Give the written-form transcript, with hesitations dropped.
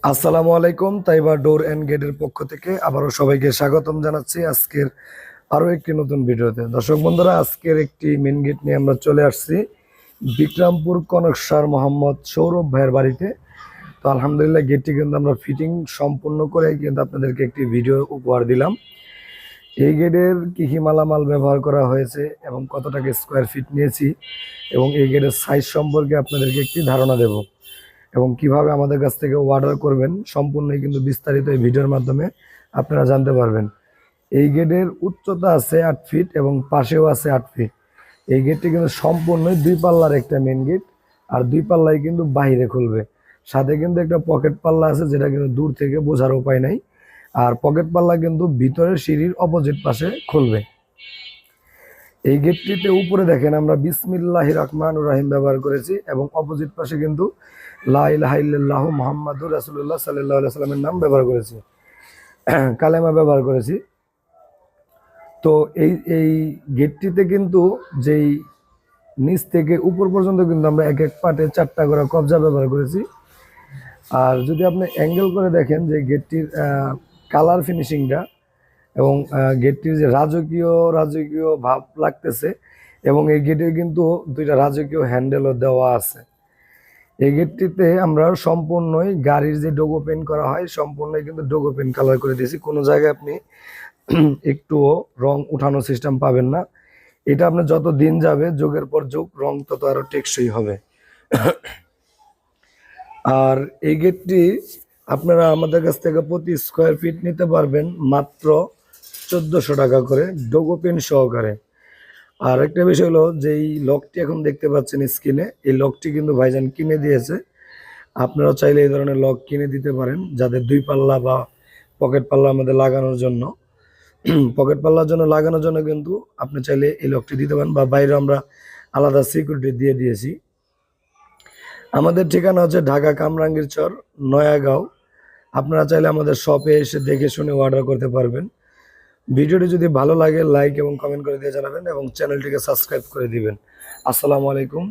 আসসালামু আলাইকুম। তাইবা ডোর এন্ড গেটের পক্ষ থেকে আবারও সবাইকে স্বাগতম জানাচ্ছি আজকের আরো একটি নতুন ভিডিওতে। দর্শক বন্ধুরা, আজকের একটি মেন গেট নিয়ে আমরা চলে আসছি বিক্রমপুর কনকসার মোহাম্মদ সৌরভ ভাইয়ের বাড়িতে। তো আলহামদুলিল্লাহ, গেটটি কিন্তু আমরা ফিটিং সম্পূর্ণ করে কিন্তু আপনাদেরকে একটি ভিডিও উপহার দিলাম। এই গেটের কী কী মালামাল ব্যবহার করা হয়েছে এবং কত টাকা স্কোয়ার ফিট নিয়েছি এবং এই গেটের সাইজ সম্পর্কে আপনাদেরকে একটি ধারণা দেব এবং কিভাবে আমাদের কাছ থেকে অর্ডার করবেন সম্পূর্ণই কিন্তু বিস্তারিত এই ভিডিওর মাধ্যমে আপনারা জানতে পারবেন। এই গেটের উচ্চতা আছে 8 ফিট এবং পাশেও আছে 8 ফিট। এই গেটটি কিন্তু সম্পূর্ণই 2 পাল্লার একটা মেন গেট, আর 2 পাল্লাই কিন্তু বাইরে খুলবে। সাথে কিন্তু একটা পকেট পাল্লা আছে, যেটা কিন্তু দূর থেকে বোঝার উপায় নাই। আর পকেট পাল্লা কিন্তু ভিতরের সিঁড়ির অপোজিট পাশে খুলবে। এই গেটটিতে উপরে দেখেন আমরা বিসমিল্লাহির রহমানির রহিম ব্যবহার করেছি এবং অপোজিট পাশে কিন্তু লা ইলাহা ইল্লাল্লাহু মুহাম্মাদুর রাসূলুল্লাহ সাল্লাল্লাহু আলাইহি সাল্লামের নাম ব্যবহার করেছি, কালেমা ব্যবহার করেছি। তো এই এই গেটটিতে কিন্তু যেই নিচ থেকে উপর পর্যন্ত কিন্তু আমরা এক এক পাটে 4টা করে কবজা ব্যবহার করেছি। আর যদি আপনি অ্যাঙ্গেল করে দেখেন যে গেটটির কালার ফিনিশিংটা এবং গেটটির যে রাজকীয় রাজকীয় ভাব লাগতেছে, এবং এই গেটে কিন্তু 2টা রাজকীয় হ্যান্ডেলও দেওয়া আছে। এই গেটটিতে আমরা সম্পূর্ণই গাড়ির যে ডোগো পেন্ট করা হয় সম্পূর্ণই কিন্তু ডোগো পেন্ট কালার করে দিয়েছি। কোনো জায়গায় আপনি একটুও রং উঠানো সিস্টেম পাবেন না। এটা আপনার যত দিন যাবে যুগের পর যুগ রং তত আরো টেকসই হবে। আর এই গেটটি আপনারা আমাদের কাছ থেকে প্রতি স্কোয়ার ফিট নিতে পারবেন মাত্র 1400 টাকা করে ডোগো পেন্ট সহকারে। আর একটা বিষয় হলো যে এই লকটি এখন দেখতে পাচ্ছেন স্ক্রিনে, এই লকটি কিন্তু ভাইজান কিনে দিয়েছে। আপনারা চাইলে এই ধরনের লক কিনে দিতে পারেন, যাদের 2 পাল্লা বা পকেট পাল্লা আমাদের লাগানোর জন্য। পকেট পাল্লার জন্য লাগানোর জন্য কিন্তু আপনি চাইলে এই লকটি দিতে পারেন, বা বাইরে আমরা আলাদা সিকিউরিটি দিয়ে দিয়েছি। আমাদের ঠিকানা হচ্ছে ঢাকা কামরাঙ্গীর চর, নয়াগাঁও। আপনারা চাইলে আমাদের শপে এসে দেখে শুনে অর্ডার করতে পারবেন। ভিডিওটি যদি ভালো লাগে লাইক এবং কমেন্ট করে দিয়ে জানাবেন এবং চ্যানেলটিকে সাবস্ক্রাইব করে দিবেন। আসসালামু আলাইকুম।